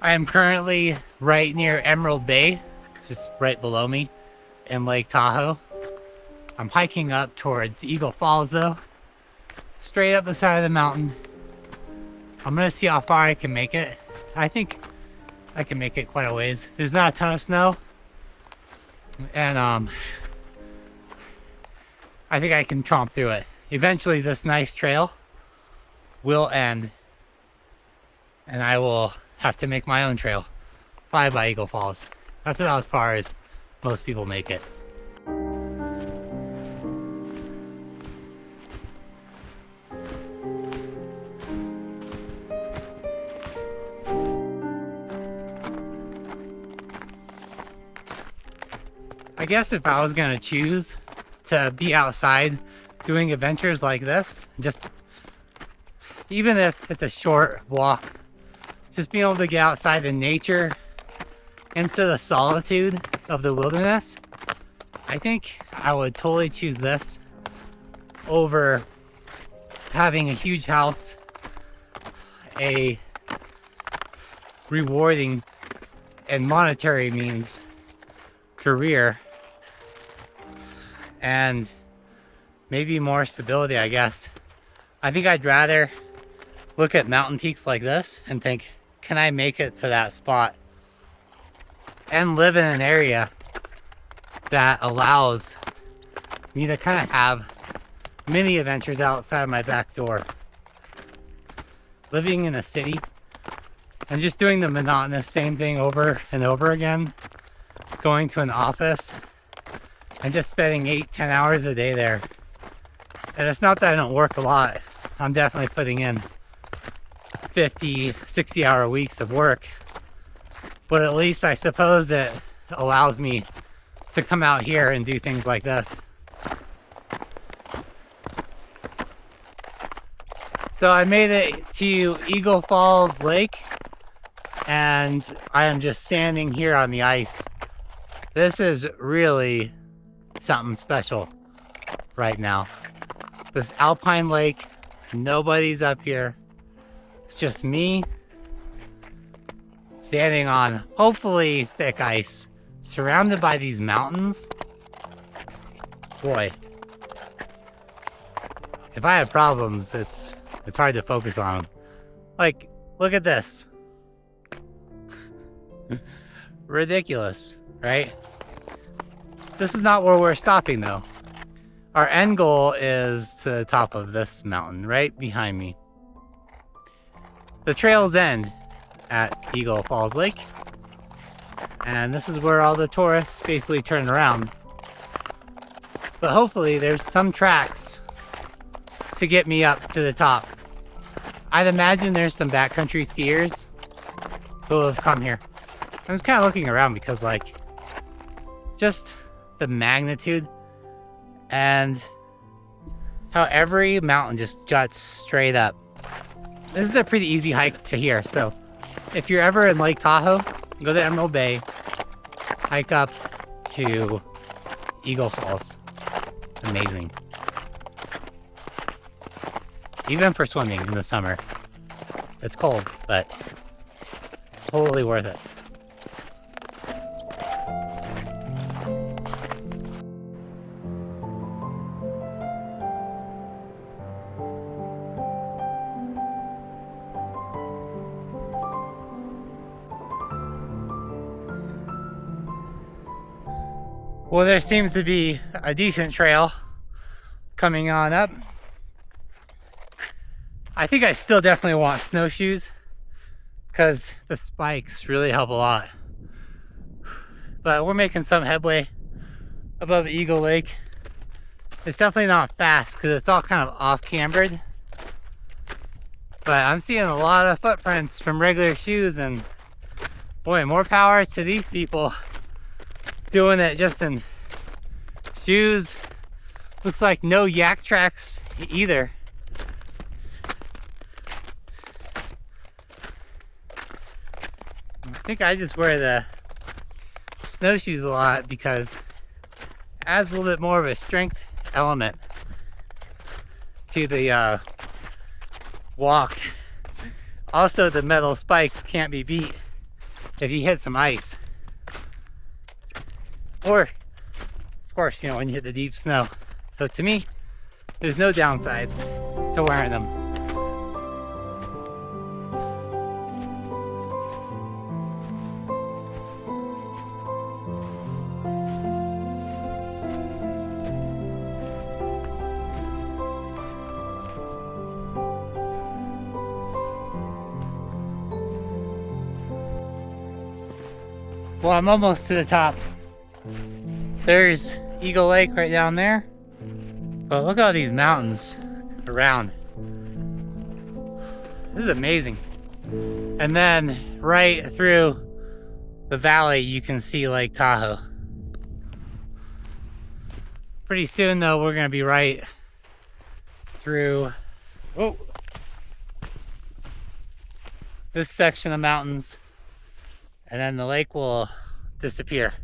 I am currently right near Emerald Bay, just right below me in Lake Tahoe. I'm hiking up towards Eagle Falls though, straight up the side of the mountain. I'm gonna see how far I can make it. I think I can make it quite a ways. There's not a ton of snow, and I think I can tromp through it. Eventually this nice trail will end, and I will have to make my own trail, probably by Eagle Falls. That's about as far as most people make it. I guess if I was gonna choose to be outside doing adventures like this, just even if it's a short walk, just being able to get outside in nature, into the solitude of the wilderness, I think I would totally choose this over having a huge house, a rewarding and monetary means career, and maybe more stability, I guess. I think I'd rather look at mountain peaks like this and think, can I make it to that spot? And live in an area that allows me to kind of have mini adventures outside of my back door. Living in a city and just doing the monotonous same thing over and over again, going to an office and just spending 8-10 hours a day there. And it's not that I don't work a lot. I'm definitely putting in 50-60 hour weeks of work, but at least I suppose it allows me to come out here and do things like this. So I made it to Eagle Falls Lake, and I am just standing here on the ice. This is really something special right now. This alpine lake, nobody's up here. It's just me standing on hopefully thick ice, surrounded by these mountains. Boy, if I have problems, it's hard to focus on them. Like, look at this. Ridiculous, right? This is not where we're stopping though. Our end goal is to the top of this mountain right behind me. The trails end at Eagle Falls Lake, and this is where all the tourists basically turn around. But hopefully there's some tracks to get me up to the top. I'd imagine there's some backcountry skiers who have come here. I'm just kind of looking around because, like, just the magnitude and how every mountain just juts straight up. This is a pretty easy hike to here, so if you're ever in Lake Tahoe, go to Emerald Bay, hike up to Eagle Falls. It's amazing. Even for swimming in the summer. It's cold, but totally worth it. Well, there seems to be a decent trail coming on up. I think I still definitely want snowshoes because the spikes really help a lot. But we're making some headway above Eagle Lake. It's definitely not fast because it's all kind of off-cambered. But I'm seeing a lot of footprints from regular shoes, and boy, more power to these people doing it just in shoes. Looks like no yak tracks either. I think I just wear the snowshoes a lot because it adds a little bit more of a strength element to the walk. Also, the metal spikes can't be beat if you hit some ice. Or, of course, you know, when you hit the deep snow. So to me, there's no downsides to wearing them. Well, I'm almost to the top. There's Eagle Lake right down there. But look at all these mountains around. This is amazing. And then right through the valley, you can see Lake Tahoe. Pretty soon though, we're gonna be right through this section of mountains, and then the lake will disappear.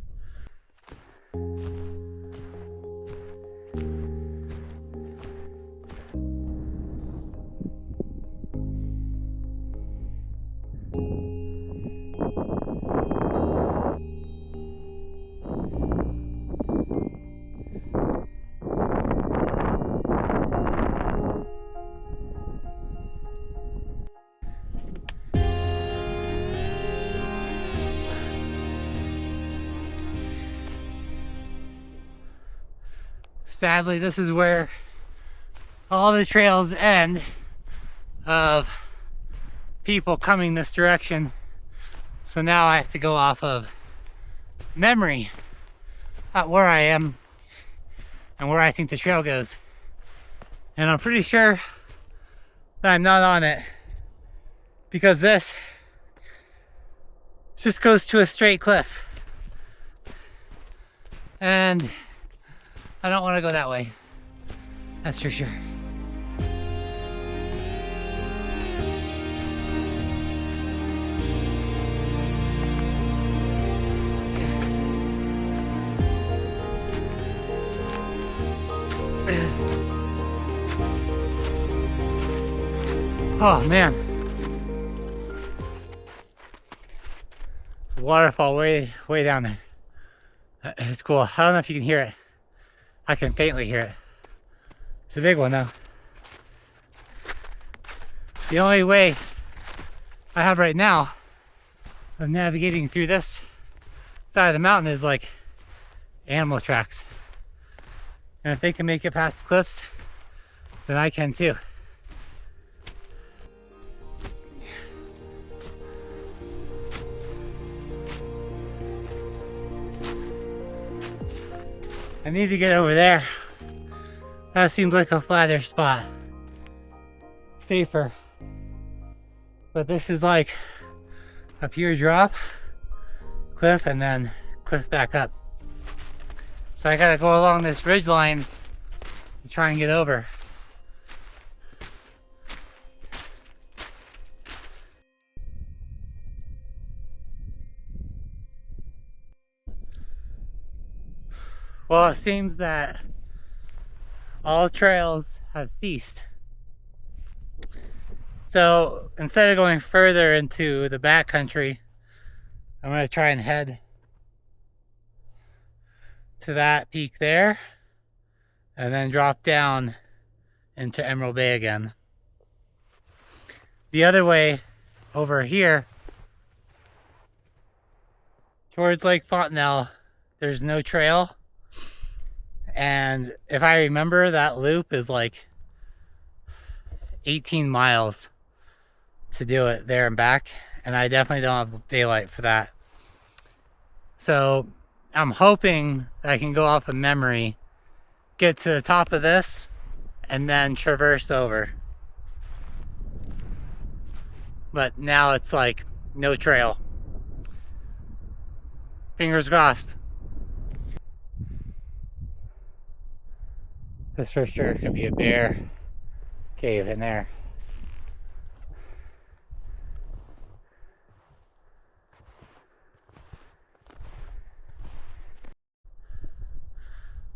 Sadly, this is where all the trails end of people coming this direction. So now I have to go off of memory at where I am and where I think the trail goes. And I'm pretty sure that I'm not on it, because this just goes to a straight cliff. And I don't want to go that way, that's for sure. Oh man. It's a waterfall way down there. It's cool. I don't know if you can hear it. I can faintly hear it. It's a big one though. The only way I have right now of navigating through this side of the mountain is like animal tracks. And if they can make it past the cliffs, then I can too. I need to get over there. That seems like a flatter spot. Safer. But this is like a pure drop, cliff, and then cliff back up. So I gotta go along this ridge line to try and get over. Well, it seems that all trails have ceased. So instead of going further into the backcountry, I'm going to try and head to that peak there and then drop down into Emerald Bay again. The other way over here towards Lake Fontenelle, there's no trail. And if I remember, that loop is like 18 miles to do it there and back. And I definitely don't have daylight for that. So I'm hoping that I can go off of memory, get to the top of this, and then traverse over. But now it's like no trail. Fingers crossed. This for sure could be a bear cave in there.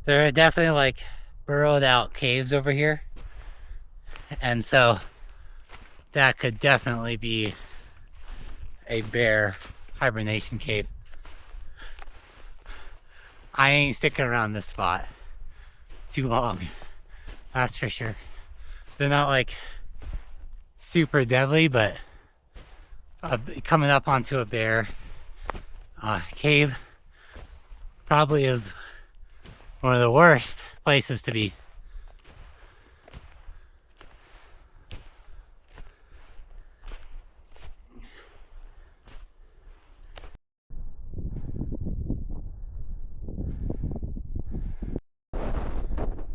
There are definitely like burrowed out caves over here. And so that could definitely be a bear hibernation cave. I ain't sticking around this spot too long, that's for sure. They're not like super deadly, but coming up onto a bear cave probably is one of the worst places to be.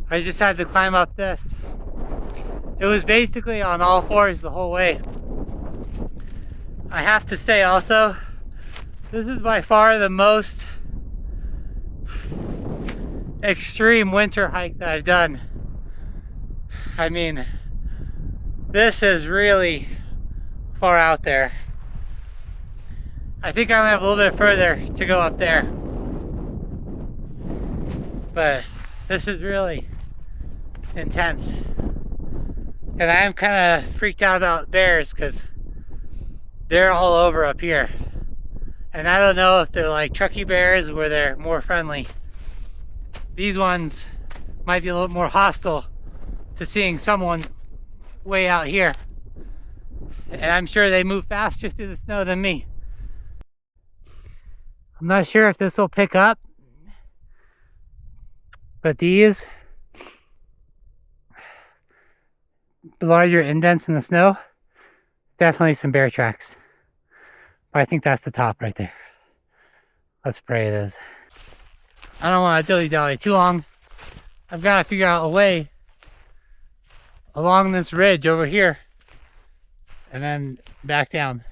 I just had to climb up this. It was basically on all fours the whole way. I have to say also, this is by far the most extreme winter hike that I've done. I mean, this is really far out there. I think I only have a little bit further to go up there. But this is really intense. And I am kind of freaked out about bears because they're all over up here. And I don't know if they're like Truckee bears where they're more friendly. These ones might be a little more hostile to seeing someone way out here. And I'm sure they move faster through the snow than me. I'm not sure if this will pick up, but these larger indents in the snow, definitely some bear tracks. But I think that's the top right there. Let's pray it is. I don't want to dilly-dally too long. I've got to figure out a way along this ridge over here and then back down.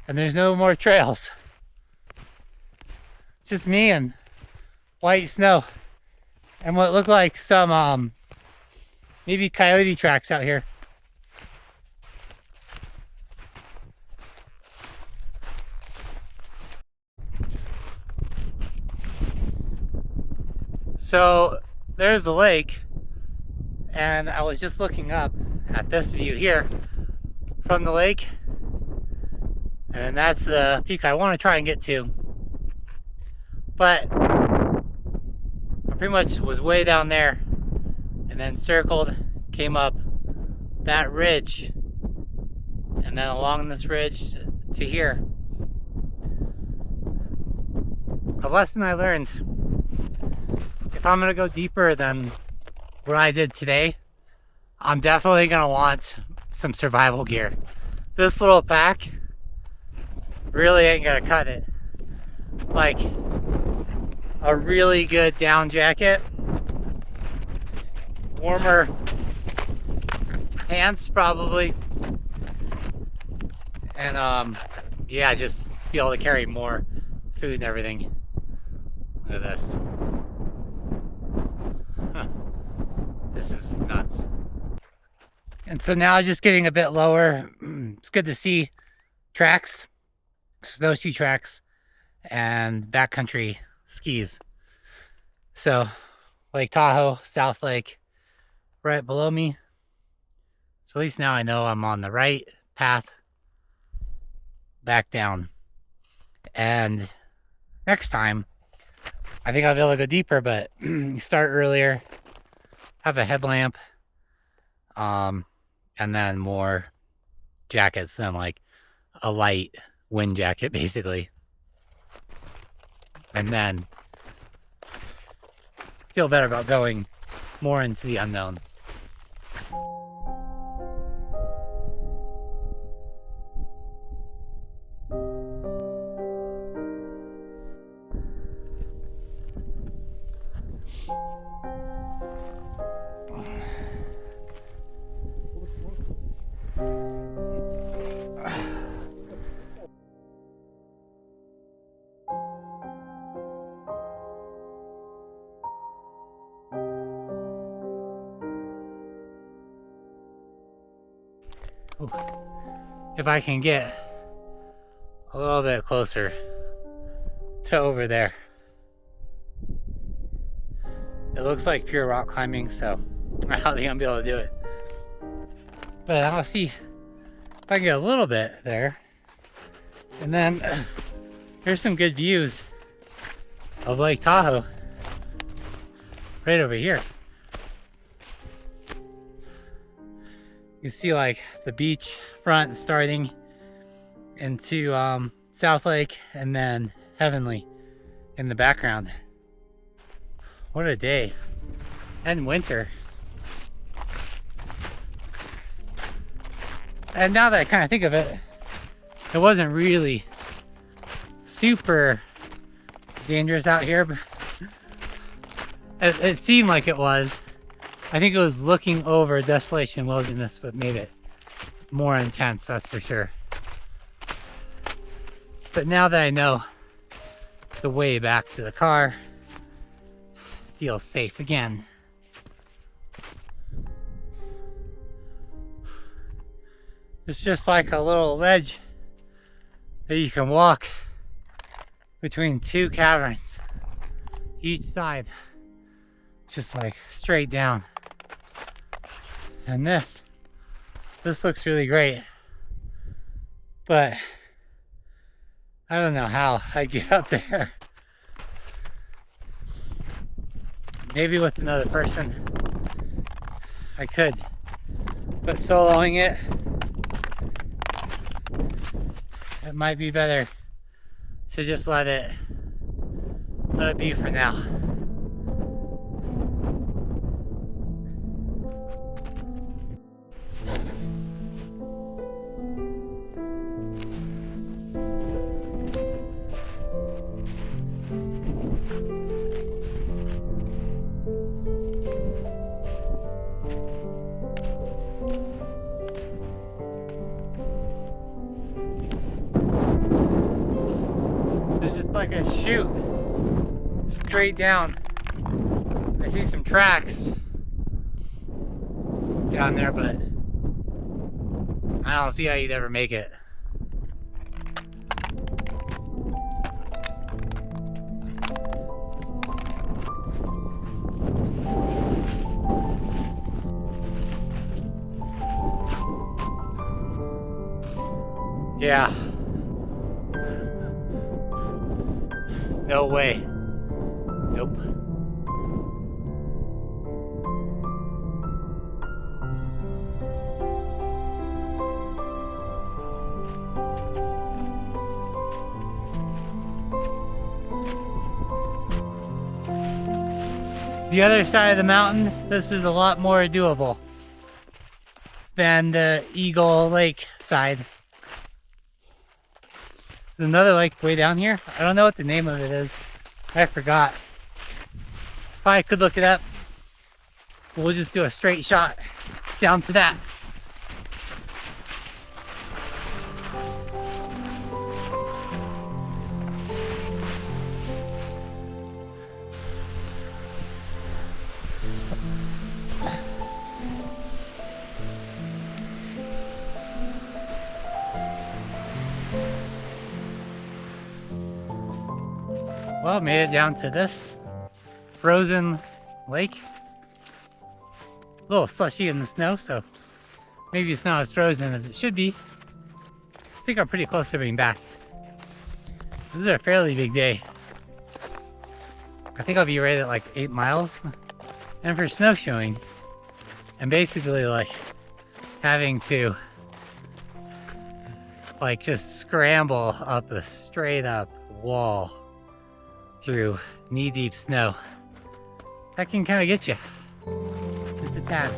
And there's no more trails. It's just me and white snow and what look like some maybe coyote tracks out here. So there's the lake, and I was just looking up at this view here from the lake, and that's the peak I want to try and get to. But I pretty much was way down there and then circled, came up that ridge, and then along this ridge to here. A lesson I learned: if I'm gonna go deeper than what I did today, I'm definitely gonna want some survival gear. This little pack really ain't gonna cut it. Like a really good down jacket, warmer pants probably, and yeah, just be able to carry more food and everything. Look at this. This is nuts. And so now just getting a bit lower, it's good to see tracks, snowshoe tracks, and backcountry skis. So Lake Tahoe, South Lake, right below me. So at least now I know I'm on the right path back down. And next time, I think I'll be able to go deeper, but you start earlier, have a headlamp, and then more jackets than like a light wind jacket, basically. And then feel better about going more into the unknown. If I can get a little bit closer to over there. It looks like pure rock climbing, so I don't think I'm gonna be able to do it. But I'll see if I can get a little bit there. And then Here's some good views of Lake Tahoe. Right over here. You see like the beach front starting into South Lake and then Heavenly in the background. What a day. And winter. And now that I kind of think of it, it wasn't really super dangerous out here, but it seemed like it was. I think it was looking over desolation wilderness what made it more intense, that's for sure. But now that I know the way back to the car, I feel safe again. It's just like a little ledge that you can walk between two caverns each side. It's just like straight down. And this looks really great, but I don't know how I get up there. Maybe with another person I could, but soloing it might be better to just let it be for now. It's just like a chute straight down. I see some tracks down there, but I don't see how you'd ever make it. Yeah. No way. Nope. The other side of the mountain, this is a lot more doable than the Eagle Lake side. There's another lake way down here. I don't know what the name of it is. I forgot. If I could look it up, we'll just do a straight shot down to that. Well, made it down to this frozen lake. A little slushy in the snow, so maybe it's not as frozen as it should be. I think I'm pretty close to being back. This is a fairly big day. I think I'll be right at like 8 miles. And for snowshoeing, and basically like having to like just scramble up a straight up wall through knee-deep snow. That can kind of get you. Just a tad.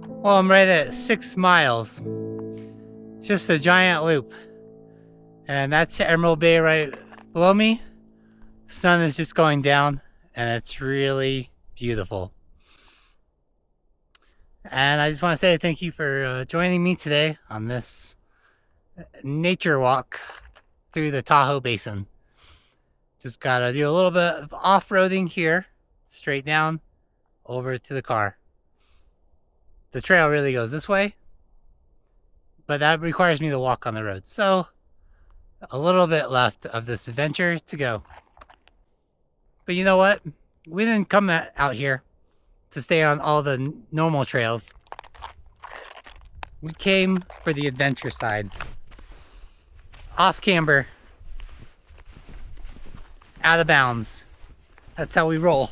Well, I'm right at 6 miles. Just a giant loop. And that's Emerald Bay right below me. The sun is just going down and it's really beautiful. And I just want to say thank you for joining me today on this nature walk through the Tahoe Basin. Just gotta do a little bit of off-roading here, straight down over to the car. The trail really goes this way, but that requires me to walk on the road. So a little bit left of this adventure to go. But you know what? we didn't come out here to stay on all the normal trails. We came for the adventure side. Off camber. Out of bounds. That's how we roll.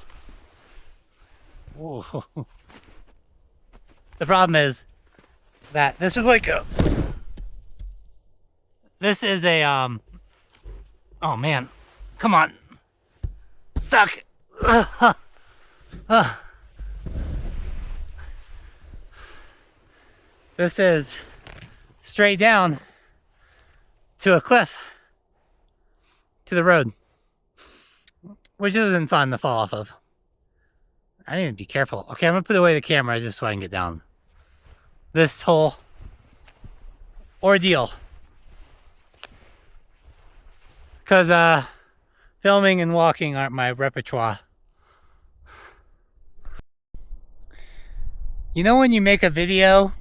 Ooh. The problem is that this is like a... This is a, oh man. Come on. Stuck. This is straight down to a cliff, to the road, which isn't fun to fall off of. I need to be careful. Okay, I'm gonna put away the camera just so I can get down. This whole ordeal. Because filming and walking aren't my repertoire. You know when you make a video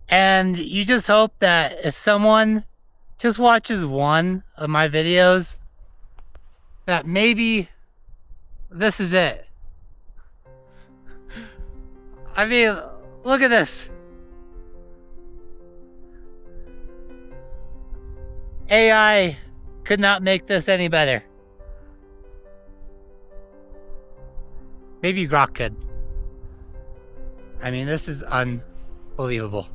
and you just hope that if someone just watches one of my videos, that maybe this is it. I mean, look at this. AI could not make this any better. Maybe Grok could. I mean, this is unbelievable.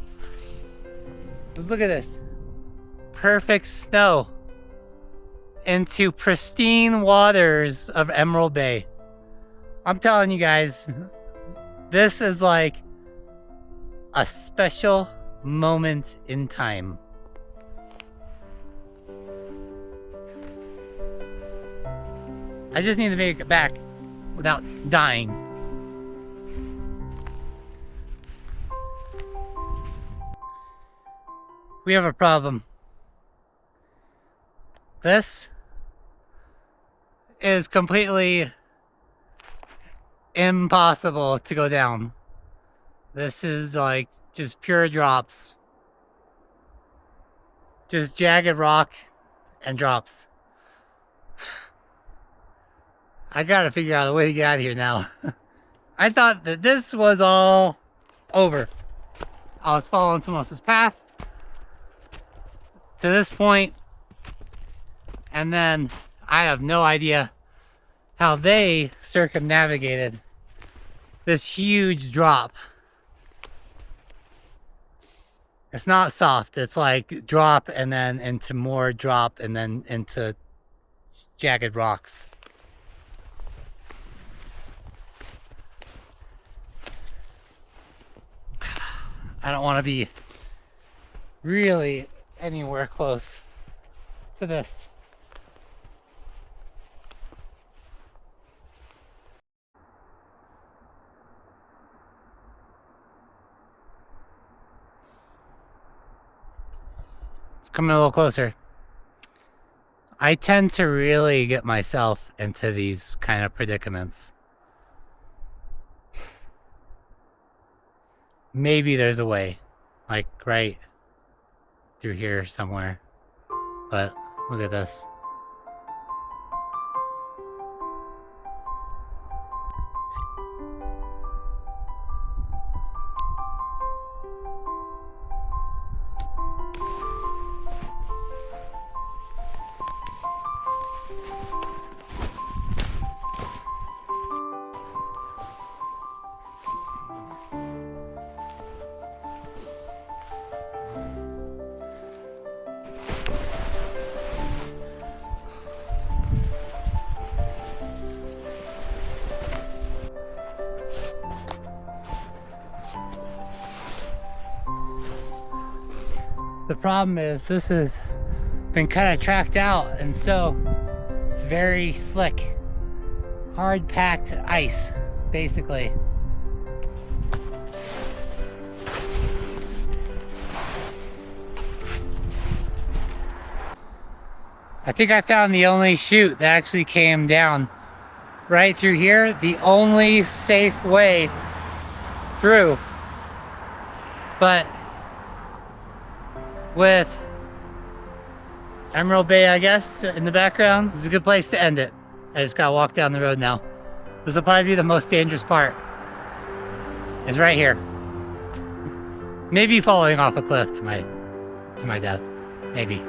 Just look at this. Perfect snow into pristine waters of Emerald Bay. I'm telling you guys, this is like a special moment in time. I just need to make it back without dying. We have a problem. This is completely impossible to go down. This is like just pure drops. Just jagged rock and drops. I gotta figure out a way to get out of here now. I thought that this was all over. I was following someone else's path to this point, and then I have no idea how they circumnavigated this huge drop. It's not soft, it's like drop and then into more drop and then into jagged rocks. I don't want to be really anywhere close to this. It's coming a little closer. I tend to really get myself into these kind of predicaments. Maybe there's a way, like right through here somewhere, but look at this. The problem is this has been kind of tracked out, and so it's very slick. Hard packed ice, basically. I think I found the only chute that actually came down right through here. The only safe way through. But with Emerald Bay, I guess, in the background, this is a good place to end it. I just gotta walk down the road now. This will probably be the most dangerous part. It's right here. Maybe falling off a cliff to my death. Maybe.